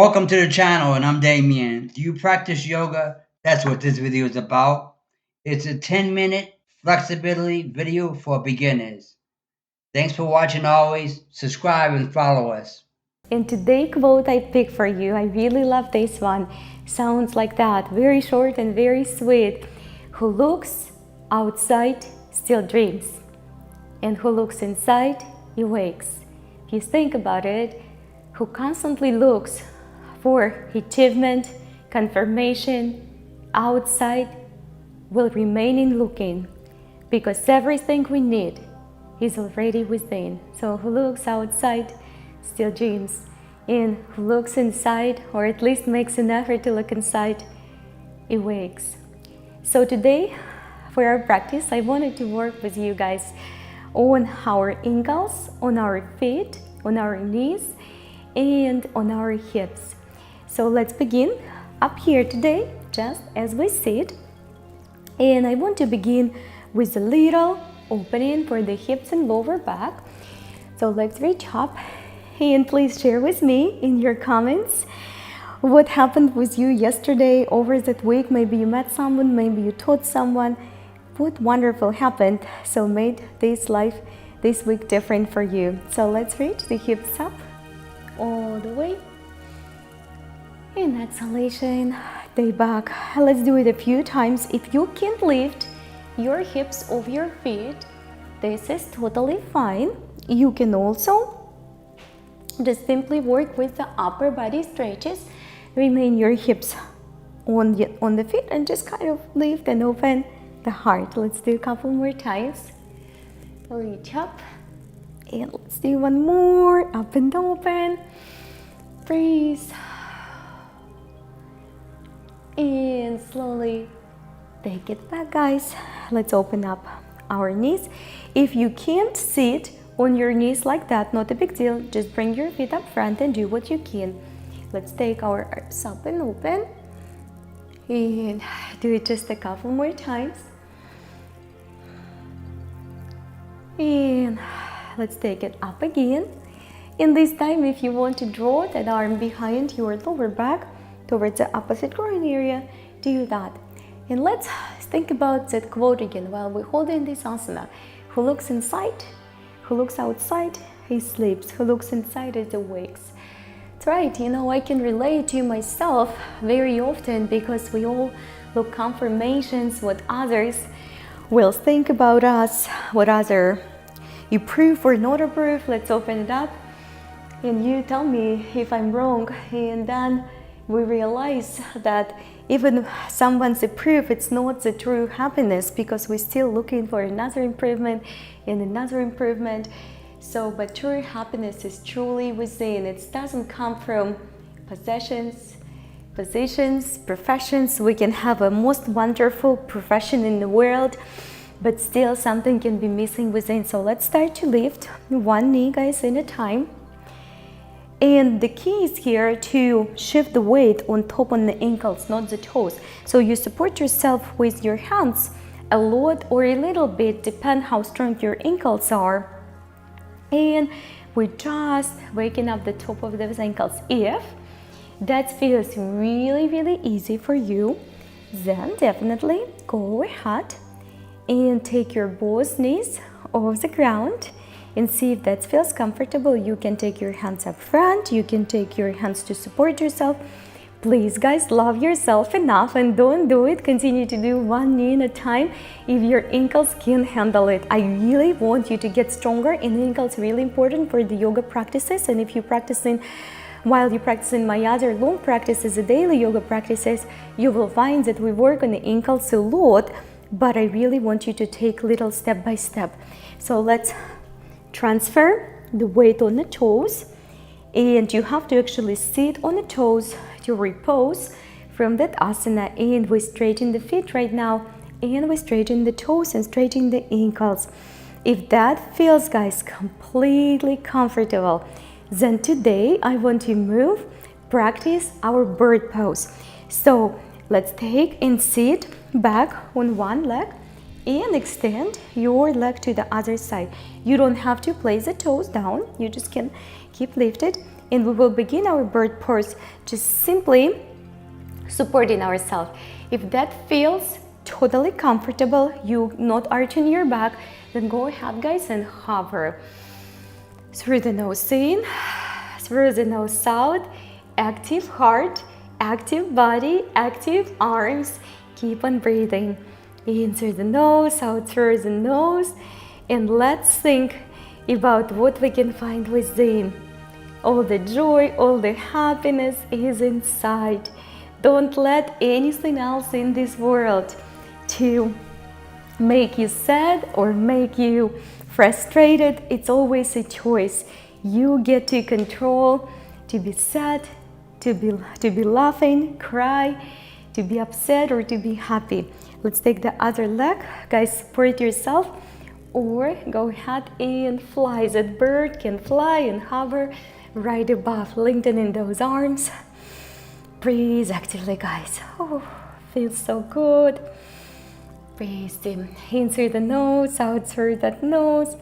Welcome to the channel, and I'm Damien. Do you practice yoga? That's what this video is about. It's a 10-minute flexibility video for beginners. Thanks for watching always. Subscribe and follow us. And today quote I picked for you, I really love this one. Sounds like that, very short and very sweet. Who looks outside still dreams, and who looks inside awakes. If you think about it, who constantly looks for achievement, confirmation outside will remain in looking, because everything we need is already within. So who looks outside still dreams, and who looks inside, or at least makes an effort to look inside, awakes. So today for our practice, I wanted to work with you guys on our ankles, on our feet, on our knees, and on our hips. So let's begin up here today, just as we sit. And I want to begin with a little opening for the hips and lower back. So let's reach up, and please share with me in your comments what happened with you yesterday, over that week. Maybe you met someone, maybe you taught someone. What wonderful happened, so made this life, this week different for you. So let's reach the hips up all the way. In exhalation, stay back. Let's do it a few times. If you can't lift your hips over your feet, this is totally fine. You can also just simply work with the upper body stretches. Remain your hips on the feet and just kind of lift and open the heart. Let's do a couple more times. Reach up, and let's do one more. Up and open. Breathe. And slowly take it back, guys. Let's open up our knees. If you can't sit on your knees like that, not a big deal. Just bring your feet up front and do what you can. Let's take our arms up and open. And do it just a couple more times. And let's take it up again. And this time, if you want to draw that arm behind your lower back towards the opposite groin area, do that. And let's think about that quote again while we're holding this asana. Who looks inside, who looks outside, he sleeps. Who looks inside is awakes. That's right, I can relate to myself very often, because we all look confirmations, what others will think about us, what other you approve or not approve. Let's open it up, and you tell me if I'm wrong, and then we realize that even someone's approve, it's not the true happiness, because we're still looking for another improvement and another improvement. So, but true happiness is truly within. It doesn't come from possessions, positions, professions. We can have a most wonderful profession in the world, but still something can be missing within. So let's start to lift one knee, guys, in a time. And the key is here to shift the weight on top on the ankles, not the toes. So you support yourself with your hands a lot or a little bit, depend how strong your ankles are. And we're just waking up the top of those ankles. If that feels really, really easy for you, then definitely go ahead and take your both knees off the ground and see if that feels comfortable. You can take your hands up front, you can take your hands to support yourself. Please, guys, love yourself enough and don't do it. Continue to do one knee at a time if your ankles can handle it. I really want you to get stronger, and ankles really important for the yoga practices. And if you're practicing while you're practicing my other long practices, the daily yoga practices, you will find that we work on the ankles a lot, but I really want you to take little step by step. So let's transfer the weight on the toes, and you have to actually sit on the toes to repose from that asana. And we straighten the feet right now, and we straighten the toes and straighten the ankles. If that feels, guys, completely comfortable, then today I want to practice our bird pose. So let's take and sit back on one leg and extend your leg to the other side. You don't have to place the toes down, you just can keep lifted. and we will begin our bird pose, just simply supporting ourselves. If that feels totally comfortable, you not arching your back, then go ahead, guys, and hover through the nose in, through the nose out. Active heart, active body, active arms. Keep on breathing in through the nose, out through the nose, and let's think about what we can find within. All the joy, all the happiness is inside. Don't let anything else in this world to make you sad or make you frustrated. It's always a choice. You get to control to be sad, to be laughing, cry, to be upset, or to be happy. Let's take the other leg. Guys, support yourself or go ahead and fly. That bird can fly and hover right above, lengthening those arms. Breathe actively, guys. Oh, feels so good. Breathe in through the nose, out through that nose.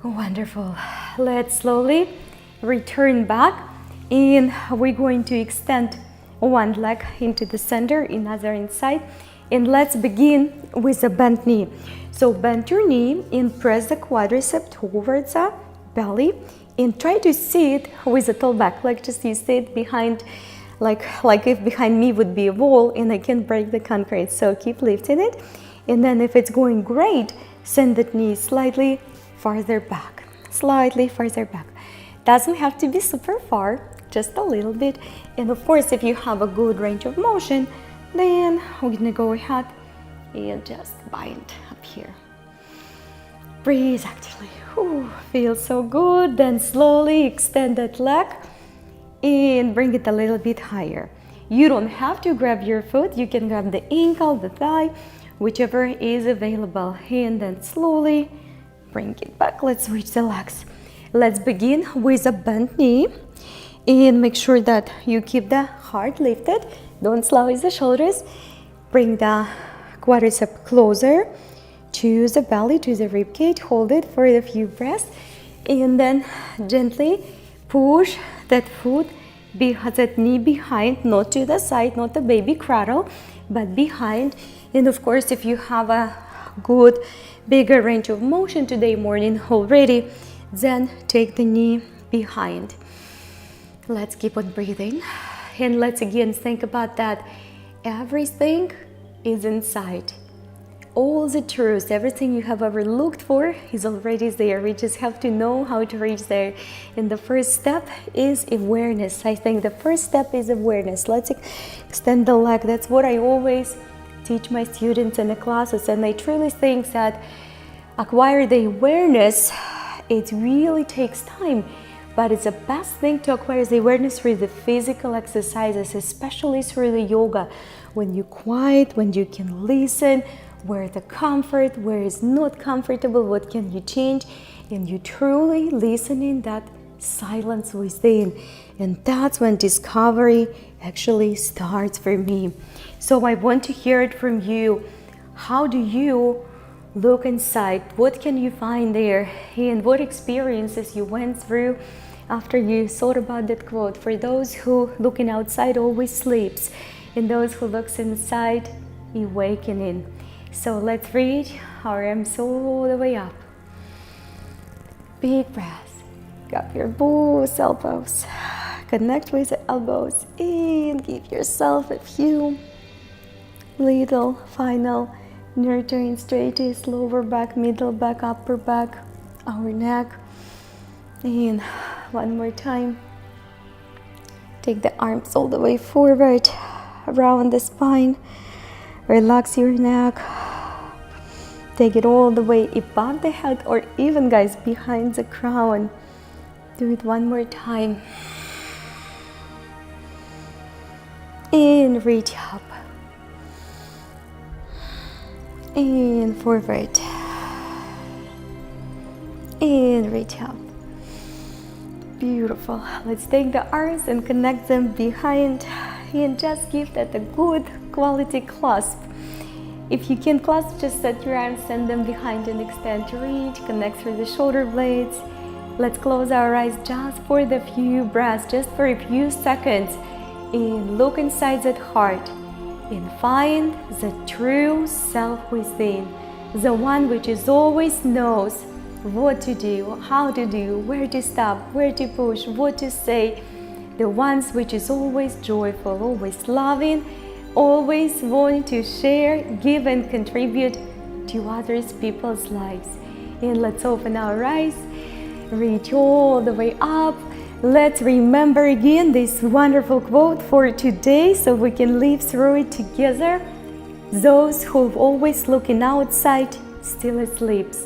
Wonderful. Let's slowly return back, and we're going to extend one leg into the center, another inside, and let's begin with a bent knee. So bend your knee and press the quadricep towards the belly, and try to sit with a tall back, like just you sit behind, like if behind me would be a wall and I can break the concrete. So keep lifting it, and then if it's going great, send that knee slightly farther back, slightly farther back. Doesn't have to be super far, just a little bit. And of course, if you have a good range of motion, then we're gonna go ahead and just bind up here. Breathe actively. Ooh, feels so good. Then slowly extend that leg and bring it a little bit higher. You don't have to grab your foot. You can grab the ankle, the thigh, whichever is available. And then slowly bring it back. Let's switch the legs. Let's begin with a bent knee, and make sure that you keep the heart lifted. Don't slouch the shoulders. Bring the quadricep closer to the belly, to the rib cage. Hold it for a few breaths, and then gently push that foot, that knee behind, not to the side, not the baby cradle, but behind. And of course, if you have a good bigger range of motion today morning already, then take the knee behind. Let's keep on breathing, and let's again think about that. Everything is inside. All the truth, everything you have ever looked for is already there. We just have to know how to reach there. And the first step is awareness. I think the first step is awareness. Let's extend the leg. That's what I always teach my students in the classes. And I truly think that acquire the awareness, it really takes time. But it's the best thing to acquire the awareness through the physical exercises, especially through the yoga. When you're quiet, when you can listen, where the comfort, where is not comfortable, what can you change, and you truly listen in that silence within. And that's when discovery actually starts for me. So I want to hear it from you. How do you look inside? What can you find there? And what experiences you went through after you thought about that quote? For those who looking outside always sleeps, and those who looks inside awakening. So let's reach our arms all the way up. Big breath. Grab your both elbows. Connect with the elbows and give yourself a few little final nurturing stretches. Lower back, middle back, upper back, our neck. And one more time. Take the arms all the way forward, around the spine. Relax your neck. Take it all the way above the head, or even, guys, behind the crown. Do it one more time. And reach up. And forward. And reach up. Beautiful. Let's take the arms and connect them behind, and just give that a good quality clasp. If you can clasp, just set your arms, send them behind and extend to reach. Connect through the shoulder blades. Let's close our eyes just for the few breaths, just for a few seconds. And look inside that heart and find the true self within, the one which is always knows what to do, how to do, where to stop, where to push, what to say, the ones which is always joyful, always loving, always wanting to share, give and contribute to others people's lives. And let's open our eyes, reach all the way up. Let's remember again this wonderful quote for today so we can live through it together. Those who always looking outside still sleeps,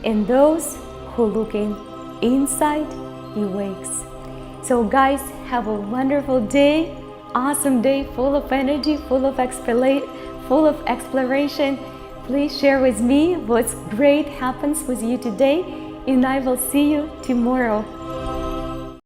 and those who looking inside awakes. So guys, have a wonderful day, awesome day, full of energy, full of exploration. Please share with me what's great happens with you today, and I will see you tomorrow.